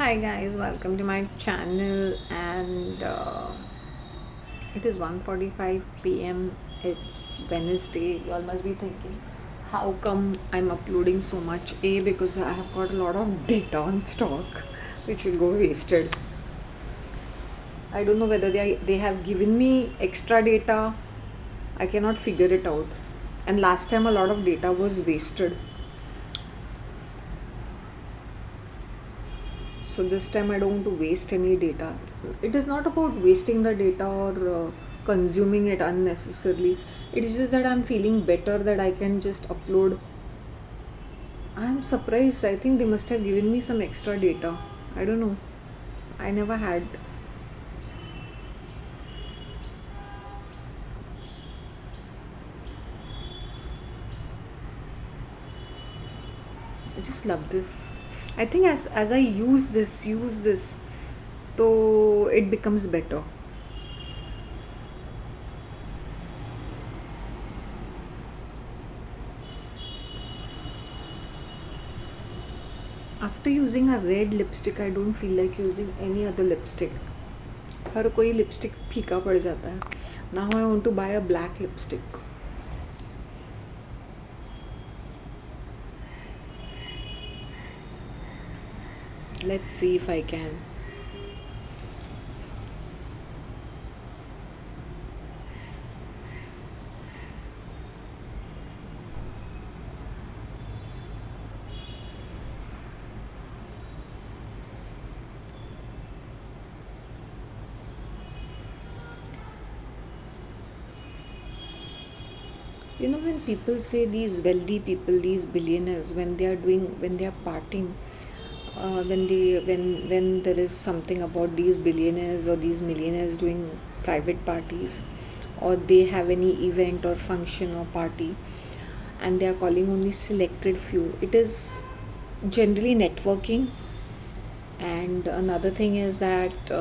Hi guys, welcome to my channel and it is 1:45 p.m. It's Wednesday. You all must be thinking how come I'm uploading so much? Because I have got a lot of data on stock which will go wasted. I don't know whether they have given me extra data. I cannot figure it out. And last time a lot of data was wasted. So this time I don't want to waste any data. It is not about wasting the data or consuming it unnecessarily. It is just that I'm feeling better that I can just upload. I'm surprised. I think they must have given me some extra data. I don't know. I never had. I just love this. I think as I use this so it becomes better. After using a red lipstick, I don't feel like using any other lipstick. हर कोई lipstick फीका पड़ जाता है. Now I want to buy a black lipstick. Let's see if I can. You know, when people say these wealthy people, these billionaires, when they are partying, when there is something about these billionaires or these millionaires doing private parties, or they have any event or function or party, and they are calling only selected few. It is generally networking. And another thing is that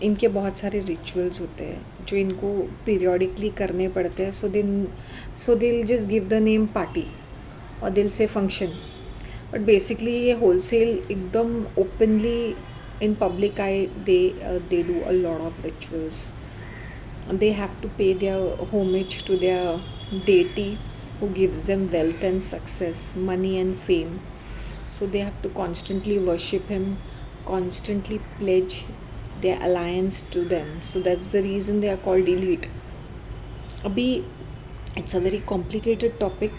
इनके बहुत सारे rituals होते हैं जो इनको periodically करने पड़ते हैं. सो दिल just give the name party और दिल से फंक्शन. बट बेसिकली ये होलसेल एकदम openly in public I they do a lot of rituals. They have to pay their homage to their deity who gives them wealth and success, money and fame. So they have to constantly worship him, constantly pledge their alliance to them. So that's the reason they are called elite. Abhi, it's a very complicated topic.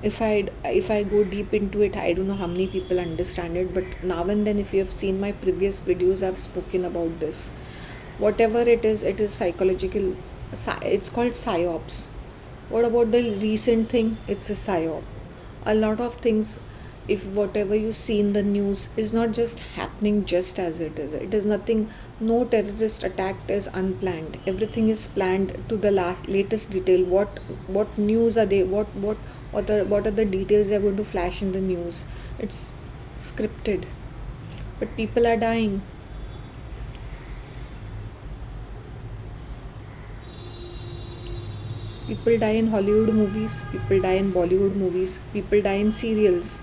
If I go deep into it, I don't know how many people understand it, but now and then, if you have seen my previous videos, I've spoken about this. Whatever it is psychological. It's called psyops. What about the recent thing? It's a psyop. A lot of things, if whatever you see in the news is not just happening just as it is nothing. No terrorist attack is unplanned. Everything is planned to the latest detail. What news are they? What are the details they are going to flash in the news? It's scripted, but people are dying. People die in Hollywood movies, people die in Bollywood movies, people die in serials.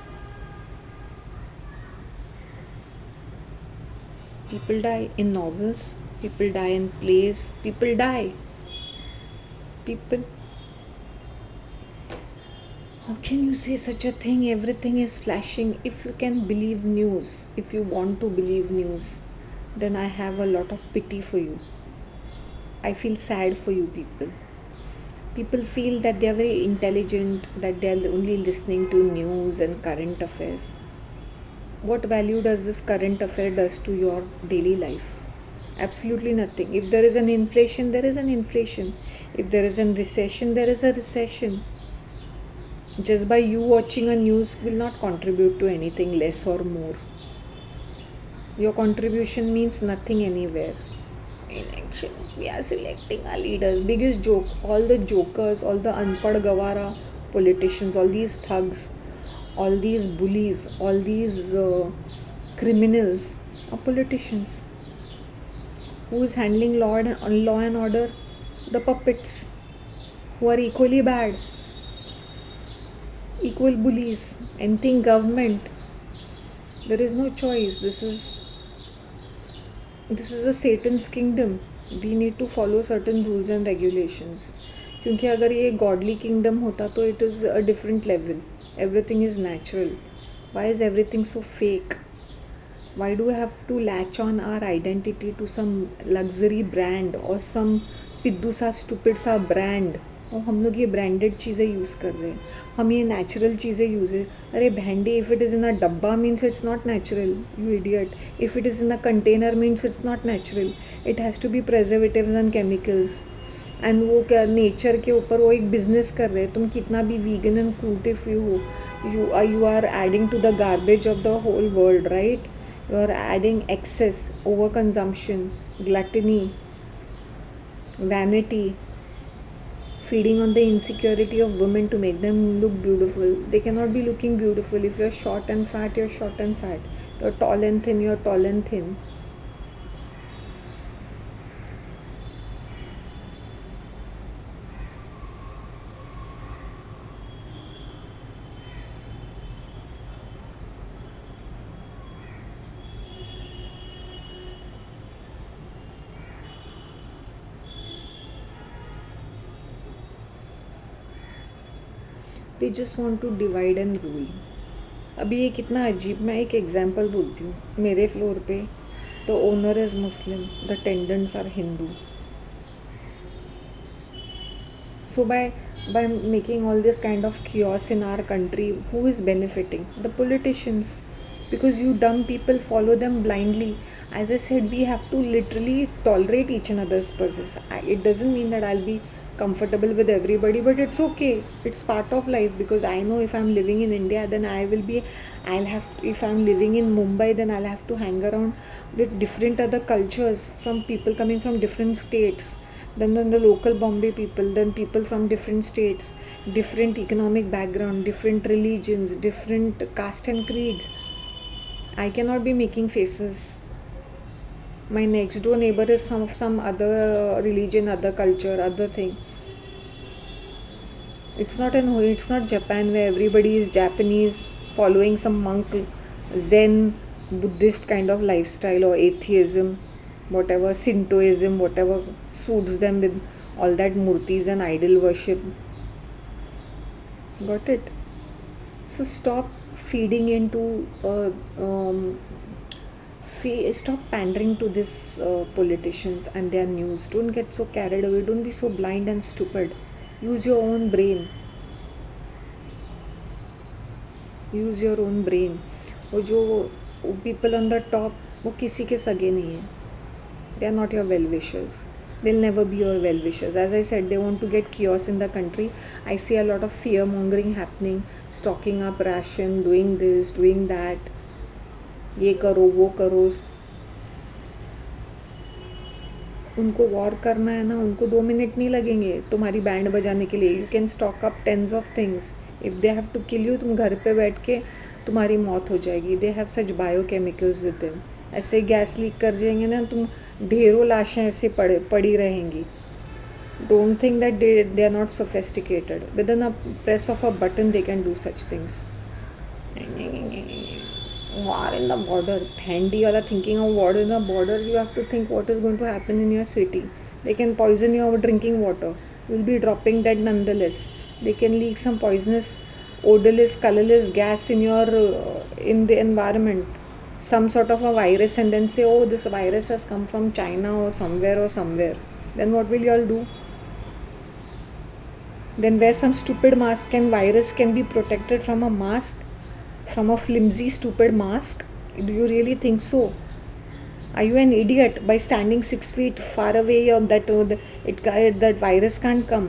People die in novels, people die in plays, people die. People. How can you say such a thing? Everything is flashing. If you can believe news, if you want to believe news, then I have a lot of pity for you. I feel sad for you people. People feel that they are very intelligent, that they are only listening to news and current affairs. What value does this current affair does to your daily life? Absolutely nothing. If there is an inflation, there is an inflation. If there is a recession, there is a recession. Just by you watching a news will not contribute to anything less or more. Your contribution means nothing anywhere. Election, we are selecting our leaders. Biggest joke. All the jokers, all the unpad gawara politicians, all these thugs, all these bullies, all these criminals are politicians. Who is handling law and order? The puppets, who are equally bad, equal bullies. Anything government, There is no choice. This is a Satan's kingdom. We need to follow certain rules and regulations. क्योंकि अगर ये godly kingdom होता तो it is a different level. Everything is natural. Why is everything so fake? Why do we have to latch on our identity to some luxury brand or some पिद्दू सा stupid सा brand? और हम लोग ये branded चीज़ें use कर रहे हैं. हम ये नेचुरल चीज़ें यूज़ है. अरे भेंडी, if it is in a डब्बा means it's not natural, you idiot. If it is in a container means it's not natural. It has to be preservatives and chemicals. And वो क्या nature के ऊपर वो एक बिजनेस कर रहे हैं. तुम कितना भी वीगन एंड क्रूटिफाई हो, you are adding to the garbage of the whole world, right? You are adding excess, overconsumption, gluttony, vanity, feeding on the insecurity of women to make them look beautiful. They cannot be looking beautiful. If you're short and fat, you're short and fat. You're tall and thin, you're tall and thin. They just want to divide and rule. अभी ये कितना अजीब. मैं एक example बोलती हूँ. मेरे floor पे the owner is Muslim, the tenants are Hindu. So by making all this kind of chaos in our country, who is benefiting? The politicians. Because you dumb people follow them blindly. As I said, we have to literally tolerate each another's process. It doesn't mean that I'll be comfortable with everybody, but it's okay. It's part of life. Because I know if I'm living in India, then if I'm living in Mumbai, then I'll have to hang around with different other cultures, from people coming from different states, then the local Bombay people, then people from different states, different economic background, different religions, different caste and creed. I cannot be making faces. My next door neighbor is some other religion, other culture, other thing. It's not Japan where everybody is Japanese following some monk Zen Buddhist kind of lifestyle, or atheism, whatever, Shintoism, whatever suits them, with all that murtis and idol worship. Got it? So stop feeding into stop pandering to this politicians and their news. Don't get so carried away. Don't be so blind and stupid. Use your own brain. Use your own brain. वो जो people on the top, वो किसी के सगे नहीं है. They are not your well wishers. They'll never be your well wishers. As I said, they want to get chaos in the country. I see a lot of fear mongering happening, stocking up ration, doing this, doing that. ये करो, वो करो. उनको war करना है ना, उनको 2 minute नहीं लगेंगे तुम्हारी बैंड बजाने के लिए. You can stock up tens of things. If they have to kill you, तुम घर पे बैठ के तुम्हारी मौत हो जाएगी. They have such biochemicals with them. ऐसे गैस लीक कर जाएंगे ना, तुम ढेरों लाशें ऐसे पड़ी रहेंगी. Don't think that they are not sophisticated. Within a press of a button they can do such things. War in the border, handy wala thinking of war in the border. You have to think what is going to happen in your city. They can poison your drinking water. You will be dropping dead nonetheless. They can leak some poisonous, odorless, colorless gas in your in the environment, some sort of a virus, and then say, oh, this virus has come from China or somewhere. Then what will you all do? Then wear some stupid mask, and virus can be protected from a mask, from a flimsy stupid mask. Do you really think so? Are you an idiot? By standing 6 feet far away, that virus can't come.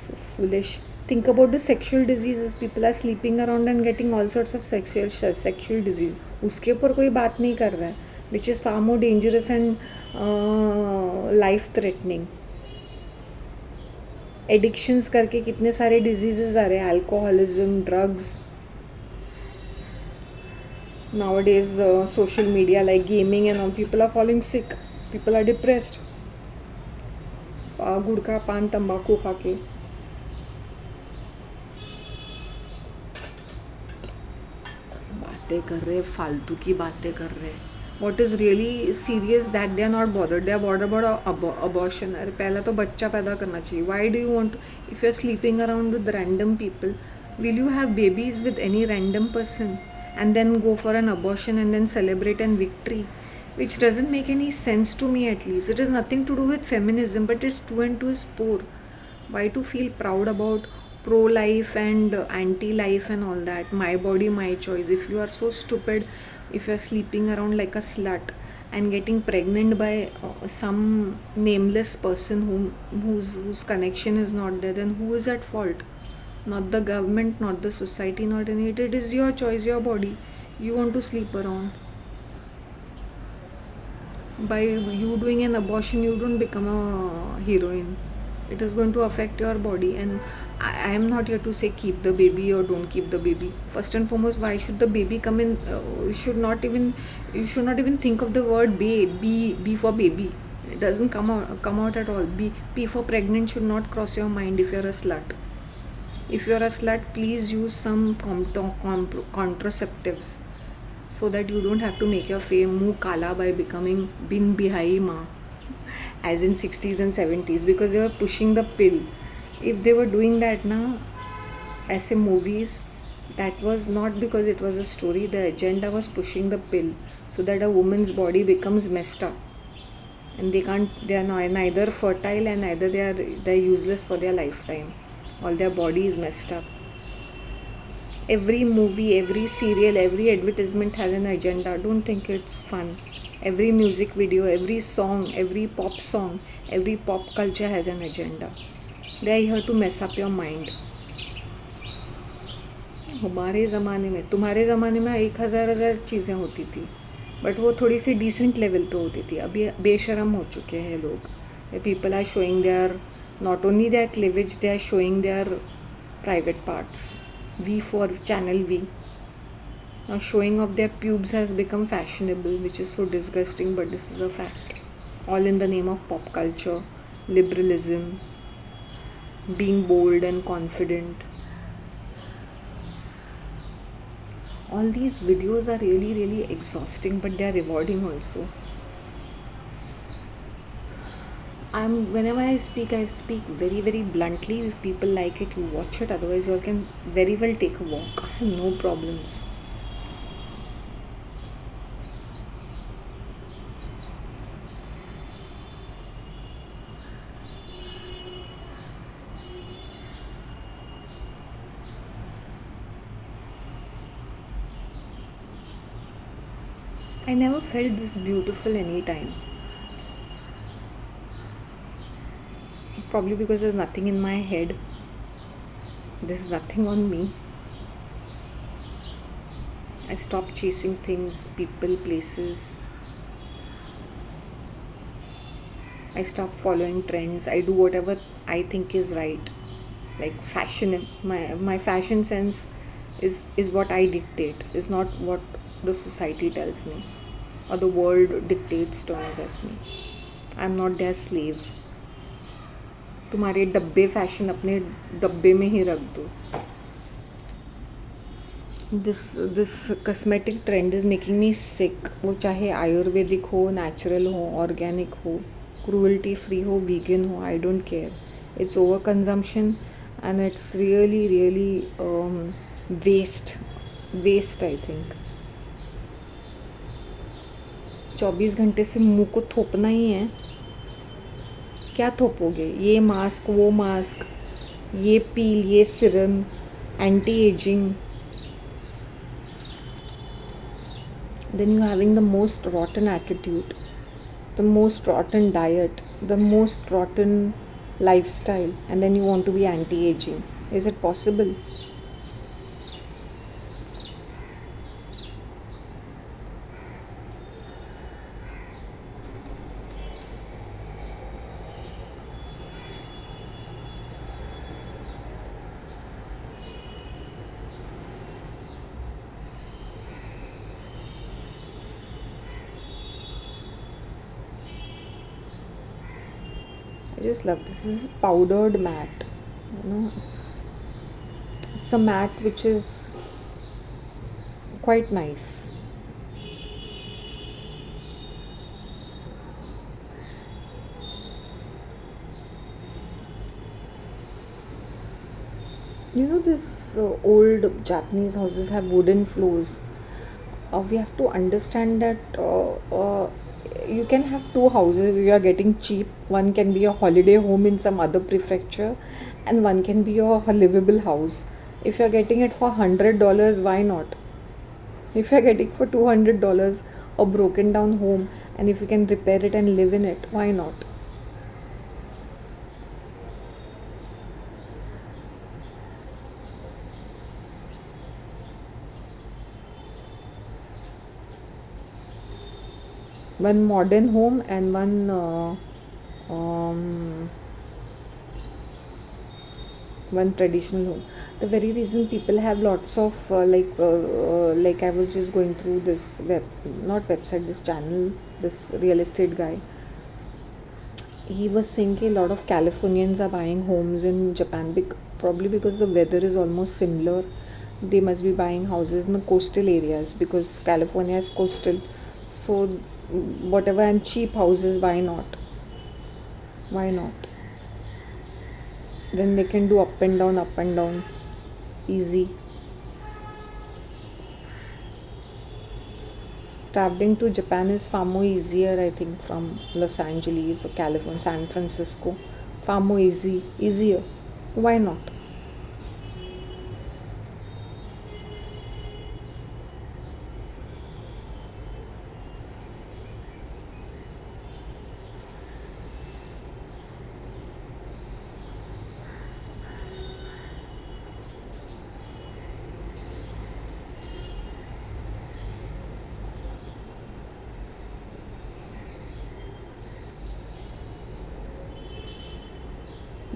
So foolish. Think about the sexual diseases. People are sleeping around and getting all sorts of sexual disease. उसके ऊपर कोई बात नहीं कर रहा है, which is far more dangerous and life threatening. Addictions करके कितने सारे diseases आ रहे हैं. Alcoholism, drugs. Nowadays social media like gaming and all, people are falling sick, people are depressed. गुड़का पान तंबाकू खा के. बात बातें कर रहे, फालतू की बातें कर रहे. What is really serious that they are not bothered. They are bothered about abortion. अरे पहला तो बच्चा पैदा करना चाहिए. Why do you want, if you are sleeping around with random people, will you have babies with any random person and then go for an abortion and then celebrate an victory? Which doesn't make any sense to me at least. It has nothing to do with feminism, but it's two and two is four. Why to feel proud about pro-life and anti-life and all that? My body, my choice. If you are so stupid, if you are sleeping around like a slut and getting pregnant by some nameless person whose connection is not there, then who is at fault? Not the government, not the society, not any. It is your choice, your body. You want to sleep around. By you doing an abortion, you don't become a heroine. It is going to affect your body, and I am not here to say keep the baby or don't keep the baby. First and foremost, why should the baby come in? You should not even think of the word B for baby. It doesn't come out at all. P for pregnant should not cross your mind if you're a slut. If you're a slut, please use some contraceptives so that you don't have to make your muh kala by becoming bin bihai ma, as in 60s and 70s, because they were pushing the pill. If they were doing that now, as in movies, that was not because it was a story. The agenda was pushing the pill so that a woman's body becomes messed up, and they are neither fertile and neither they're useless for their lifetime. All their body is messed up. Every movie, every serial, every advertisement has an agenda. Don't think it's fun. Every music video, every song, every pop song, every pop culture has an agenda. They are here to mess up your mind. हमारे ज़माने में, तुम्हारे ज़माने में 1000 चीज़ें होती थी, but वो थोड़ी सी डिसेंट लेवल पे होती थी. अभी बेशरम हो चुके हैं लोग. People are showing their, not only their cleavage, they are showing their private parts. V for channel V. Now showing off their pubes has become fashionable, which is so disgusting, but this is a fact. All in the name of pop culture, liberalism, being bold and confident. All these videos are really, really exhausting, but they are rewarding also. Whenever I speak very, very bluntly. If people like it, you watch it. Otherwise, you all can very well take a walk. I have no problems. I never felt this beautiful any time. Probably because there's nothing in my head. There's nothing on me. I stopped chasing things, people, places. I stopped following trends. I do whatever I think is right. Like fashion, my fashion sense is what I dictate. Is not what the society tells me or the world dictates terms at me. I'm not their slave. तुम्हारे डब्बे fashion अपने डब्बे में ही रख दो. This cosmetic trend is making me sick. वो चाहे आयुर्वेदिक हो, नेचुरल हो, ऑर्गेनिक हो, क्रूअल्टी फ्री हो, वीगन हो, I don't care. It's over consumption and it's really really waste I think. 24 घंटे से मुंह को थोपना ही है. क्या थोपोगे? ये मास्क, वो मास्क, ये पील, ये Siram, anti ageing. Then you're having the most rotten attitude, the most rotten diet, the most rotten lifestyle, and then you want to be anti-aging. Is it possible? I just love this. This is powdered matte. It's a matte which is quite nice. You know, this old Japanese houses have wooden floors. We have to understand that you can have two houses if you are getting cheap. One can be a holiday home in some other prefecture, and one can be your livable house. If you are getting it for $100, why not? If you are getting for $200 a broken down home, and if you can repair it and live in it, why not? One modern home and um, one traditional home. The very reason people have lots of like I was just going through this not website, this channel, this real estate guy. He was saying a lot of Californians are buying homes in Japan, probably because the weather is almost similar. They must be buying houses in the coastal areas because California is coastal. So whatever, and cheap houses, why not? Why not? Then they can do up and down, easy. Traveling to Japan is far more easier, I think, from Los Angeles or California, San Francisco. Far more easier. Why not?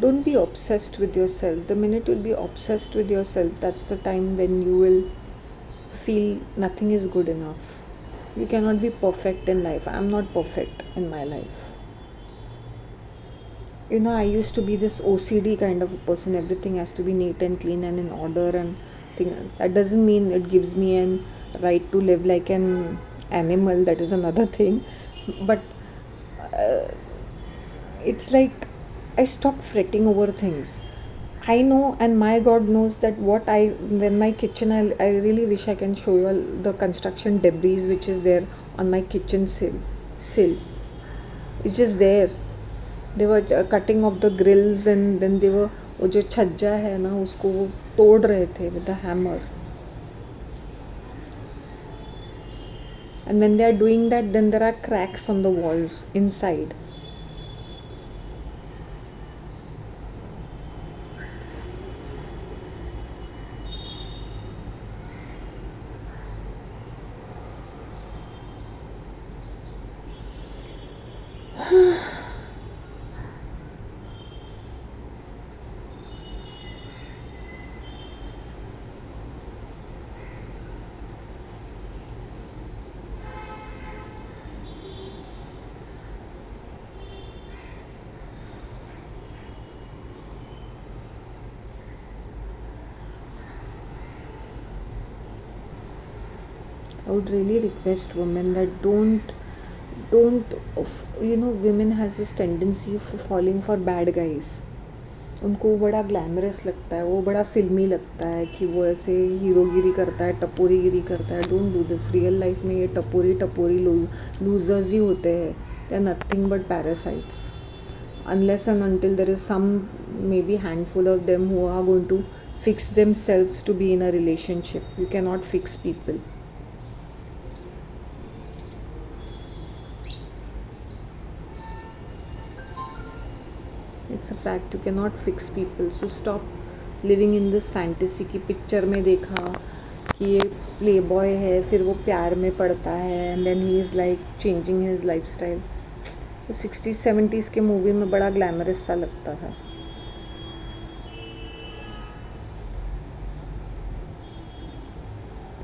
Don't be obsessed with yourself. The minute you'll be obsessed with yourself, that's the time when you will feel nothing is good enough. You cannot be perfect in life. I'm not perfect in my life. You know, I used to be this OCD kind of a person. Everything has to be neat and clean and in order, and thing. That doesn't mean it gives me an right to live like an animal. That is another thing. But it's like I stopped fretting over things. I know, and my God knows that when my kitchen, I really wish I can show you all the construction debris which is there on my kitchen sill. It's just there. They were cutting off the grills, and then they were वो जो छज्जा है ना उसको वो तोड़ रहे थे with the hammer. And when they are doing that, then there are cracks on the walls inside. I would really request women that women has this tendency of falling for bad guys. उनको वो बड़ा glamorous लगता है, वो बड़ा फिल्मी लगता है कि वो ऐसे हीरोगिरी करता है, टपोरीगिरी करता है. Don't do this. Real life में ये टपोरी लूजर्स ही होते हैं. They are nothing but parasites. Unless and until there is some maybe handful of them who are going to fix themselves to be in a relationship. You cannot fix people. It's a fact. You cannot fix people. So stop living in this fantasy की picture में देखा कि ये play boy है, फिर वो प्यार में पड़ता है, and then he is like changing his lifestyle. तो 60s 70s के मूवी में बड़ा ग्लैमरस सा लगता था.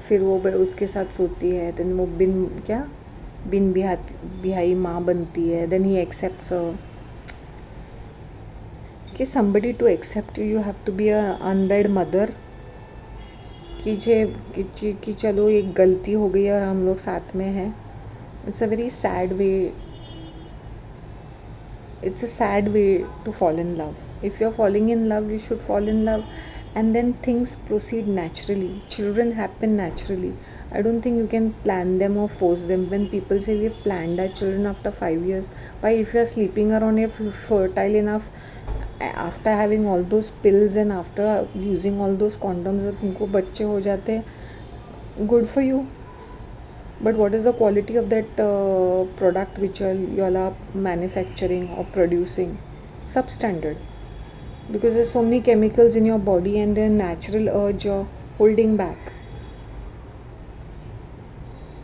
फिर वो उसके साथ सोती है, देन वो बिन बिहाई माँ बनती है, देन ही एक्सेप्ट्स कि somebody to accept you, you have to be a unwed mother. कि चलो एक गलती हो गई और हम लोग साथ में हैं. It's a very sad way. It's a sad way to fall in love. If you're falling in love, you should fall in love, and then things proceed naturally. Children happen naturally. I don't think you can plan them or force them. When people say we've planned our children after 5 years, why, if you're sleeping around, you're fertile enough after having all those pills and after using all those condoms, और तुमको बच्चे हो जाते हैं, good for you. But what is the quality of that product which you all are manufacturing or producing? Substandard. Because there's so many chemicals in your body and their natural urge you're holding back.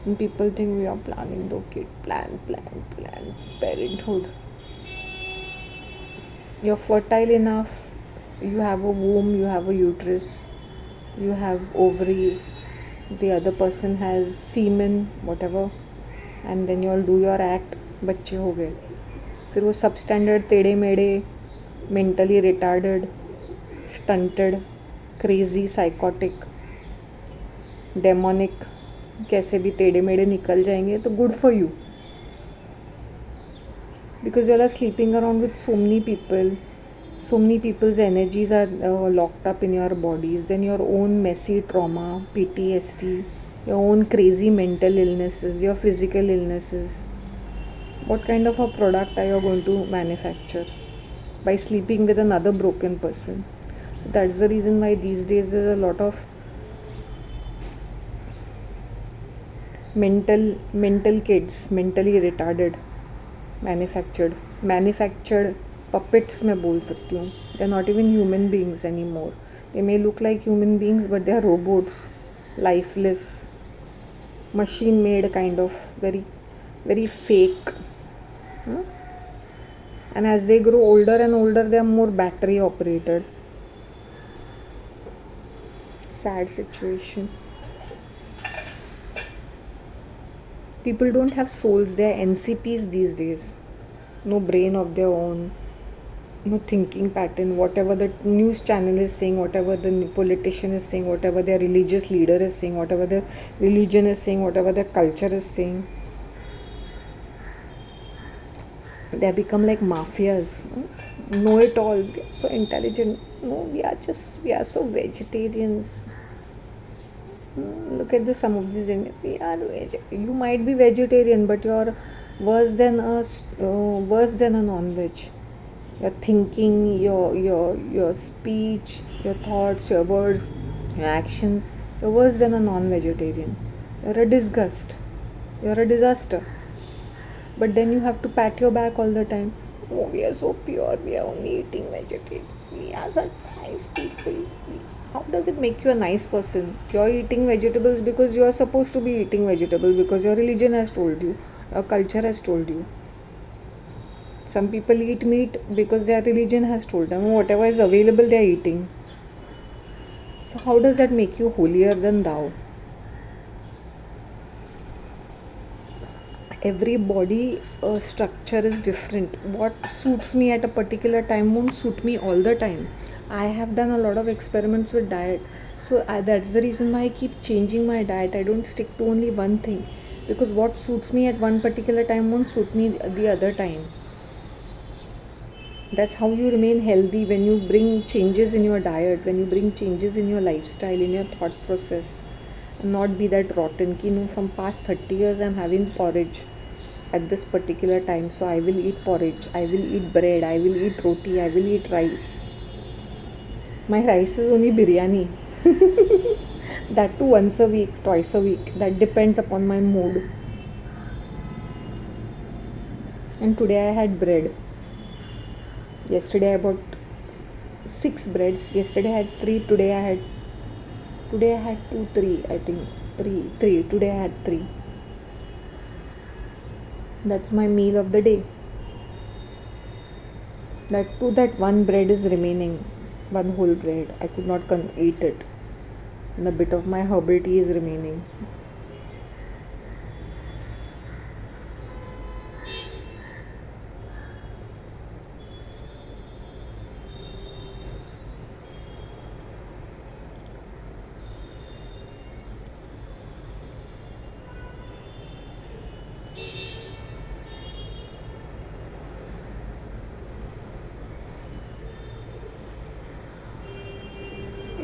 And people think we are planning the kid. Plan. Parenthood. You're fertile enough. You have a womb, you have a uterus, you have ovaries, the other person has semen, whatever, and then you all do your act, बच्चे हो गए. फिर वो substandard, टेढ़े मेढ़े, mentally retarded, stunted, crazy, psychotic, demonic, कैसे भी टेढ़े मेढ़े निकल जाएंगे, तो good for you. Because you all are sleeping around with so many people, so many people's energies are locked up in your bodies, then your own messy trauma, PTSD, your own crazy mental illnesses, your physical illnesses. What kind of a product are you going to manufacture by sleeping with another broken person? So that's the reason why these days there's a lot of mental kids, mentally retarded, manufactured puppets मैं बोल सकती हूँ. They're not even human beings anymore. They may look like human beings, but they're robots, lifeless, machine made, kind of very, very fake. And as they grow older and older, they are more battery operated. Sad situation. People don't have souls, they are NCPs these days. No brain of their own, no thinking pattern. Whatever the news channel is saying, whatever the politician is saying, whatever their religious leader is saying, whatever their religion is saying, whatever their culture is saying, they have become like mafias. Know it all. We are so intelligent. No, we are so vegetarians. Look at some of these. You might be vegetarian, but you're worse than a non-veg. Your thinking, your speech, your thoughts, your words, your actions, you're worse than a non-vegetarian. You're a disgust. You're a disaster. But then you have to pat your back all the time. Oh, we are so pure. We are only eating vegetarian. We are such nice people. How does it make you a nice person? You're eating vegetables because you are supposed to be eating vegetables, because your religion has told you, your culture has told you. Some people eat meat because their religion has told them whatever is available they are eating. So how does that make you holier than thou? Every body structure is different. What suits me at a particular time won't suit me all the time. I have done a lot of experiments with diet, so that's the reason why I keep changing my diet. I don't stick to only one thing, because what suits me at one particular time won't suit me the other time. That's how you remain healthy, when you bring changes in your diet, when you bring changes in your lifestyle, in your thought process, and not be that rotten ki no, from past 30 years I'm having porridge at this particular time, so I will eat porridge, I will eat bread, I will eat roti, I will eat rice. My rice is only biryani. That too once a week, twice a week. That depends upon my mood. And today I had bread. Yesterday I bought 6 breads. Yesterday I had 3. Today I had 2, 3. I think 3. Today I had 3. That's my meal of the day. That one bread is remaining. One whole bread. I could not eat it. And a bit of my herbal tea is remaining.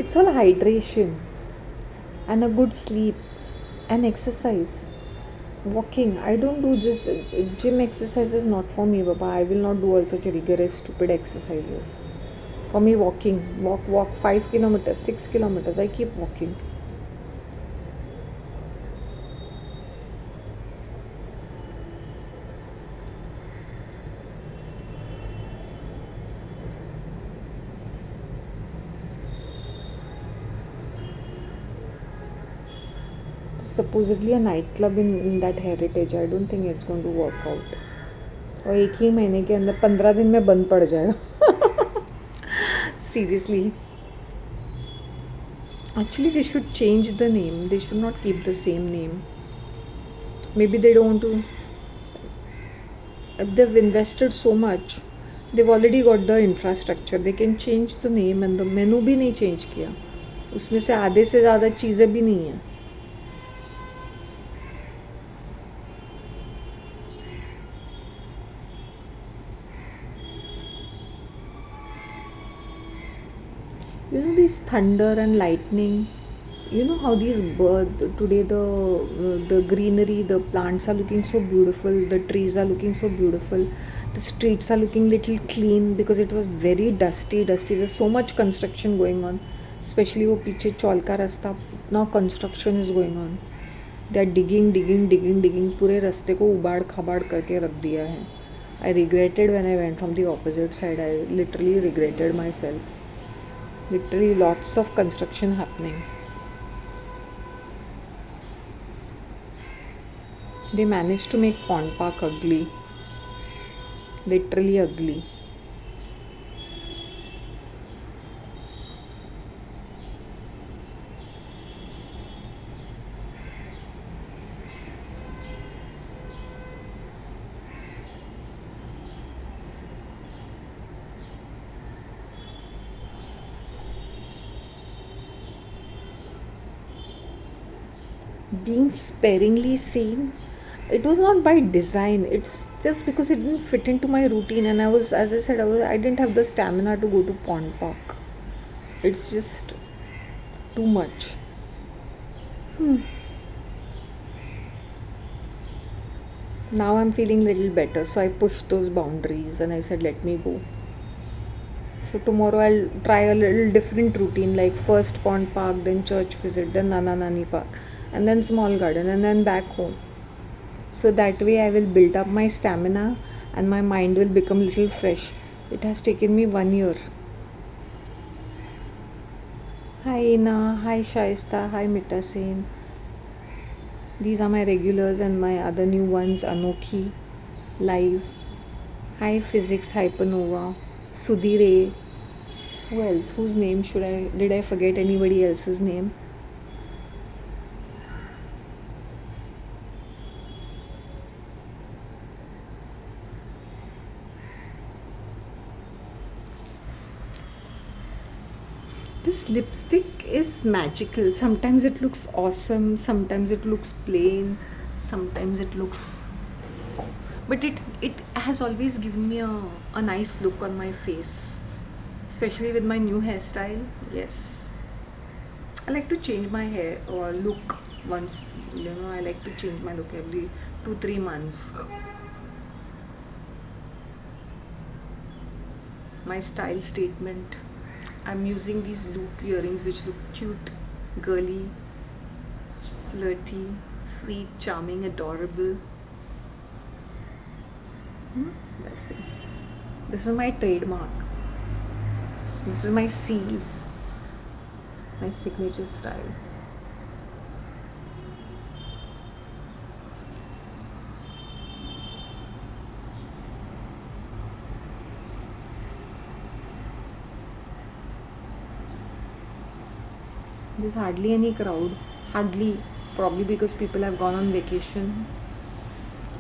It's all hydration and a good sleep and exercise. Walking. I don't do just gym exercises, not for me, Baba. I will not do all such rigorous, stupid exercises. For me, walking. Walk 5 kilometers, 6 kilometers. I keep walking. Supposedly a nightclub in that heritage. I don't think it's going to work out. और एक ही महीने के अंदर 15 दिन में बंद पड़ जाएगा. Seriously. Actually, they should change the name. They should not keep the same name. Maybe they don't want to. They've invested so much. They've already got the infrastructure. They can change the name and the menu भी नहीं change किया. उसमें से आधे से ज़्यादा चीज़ें भी नहीं हैं. You know these thunder and lightning. You know how these birds today, the greenery, the plants are looking so beautiful, the trees are looking so beautiful, the streets are looking little clean because it was very dusty. There's so much construction going on, especially वो पीछे चौल का रास्ता. Now construction is going on. They are digging पूरे रास्ते को उबाड़ खाबाड़ करके रख दिया है. I regretted when I went from the opposite side. I literally regretted myself. Literally lots of construction happening. They managed to make Pond Park ugly. Literally ugly. Being sparingly seen, it was not by design. It's just because it didn't fit into my routine, and I was, as I said, I didn't have the stamina to go to Pond Park. It's just too much. Now I'm feeling little better, so I pushed those boundaries and I said, let me go. So tomorrow I'll try a little different routine, like first Pond Park, then church visit, then Nana Nani Park, and then small garden, and then back home. So that way I will build up my stamina and my mind will become little fresh. It has taken me 1 year. Hi Ina, hi Shaista, hi Mita Sen. These are my regulars and my other new ones, Anokhi, Live. Hi Physics Hypernova, Sudhir. Who else? Whose name did I forget anybody else's name? This lipstick is magical. Sometimes it looks awesome, sometimes it looks plain, sometimes it looks. But it has always given me a nice look on my face, especially with my new hairstyle. Yes. I like to change my hair or look once. I like to change my look every 2-3 months. My style statement. I'm using these loop earrings which look cute, girly, flirty, sweet, charming, adorable. Let's see. This is my trademark. This is my seal. My signature style. There's hardly any crowd. Hardly. Probably because people have gone on vacation.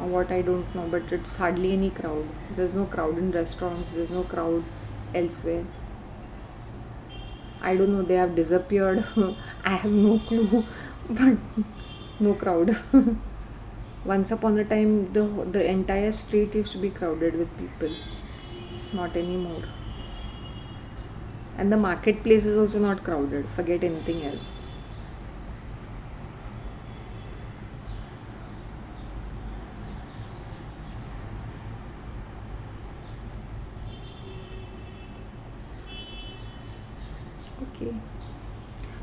Or what, I don't know. But it's hardly any crowd. There's no crowd in restaurants. There's no crowd elsewhere. I don't know. They have disappeared. I have no clue. But no crowd. Once upon a time, the entire street used to be crowded with people. Not anymore. And the marketplace is also not crowded. Forget anything else. Okay,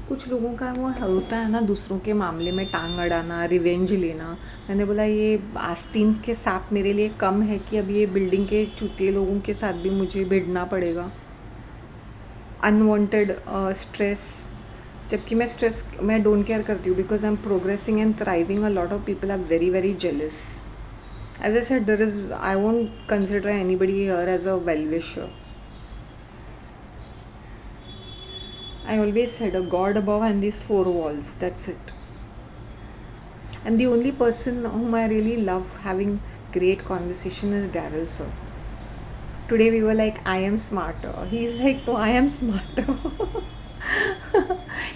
कुछ लोगों का वो होता है ना, दूसरों के मामले में टांग अड़ाना, रिवेंज लेना। मैंने बोला ये आस्तीन के सांप मेरे लिए कम है कि अब ये बिल्डिंग के चूतिए लोगों के साथ भी मुझे भिड़ना पड़ेगा। अनवांटेड स्ट्रेस, जबकि मैं डोंट केयर करती हूँ because I am progressing and thriving. A lot of people are very very jealous. As I said, there is, I won't consider anybody here as a well wisher. I always said a God above and these four walls. That's it. And the only person whom I really love having great conversation is Daryl sir. Today we were like, I am smarter. He's like, no, I am smarter.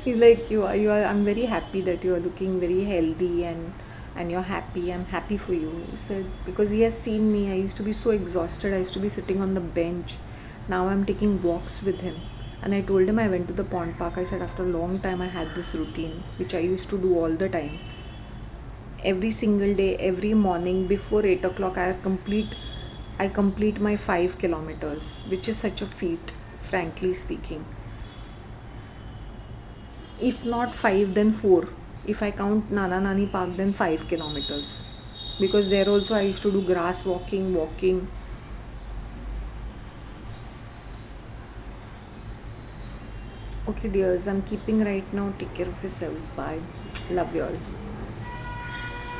He's like, you are. I'm very happy that you are looking very healthy and you're happy. I'm happy for you. He said, because he has seen me. I used to be so exhausted. I used to be sitting on the bench. Now I'm taking walks with him. And I told him I went to the pond park. I said after a long time I had this routine which I used to do all the time. Every single day, every morning before 8 o'clock, I complete my 5 kilometers, which is such a feat, frankly speaking. If not 5, then 4. If I count Nana Nani Park, then 5 kilometers. Because there also I used to do grass walking. Okay, dears, I'm keeping right now. Take care of yourselves. Bye. Love you all.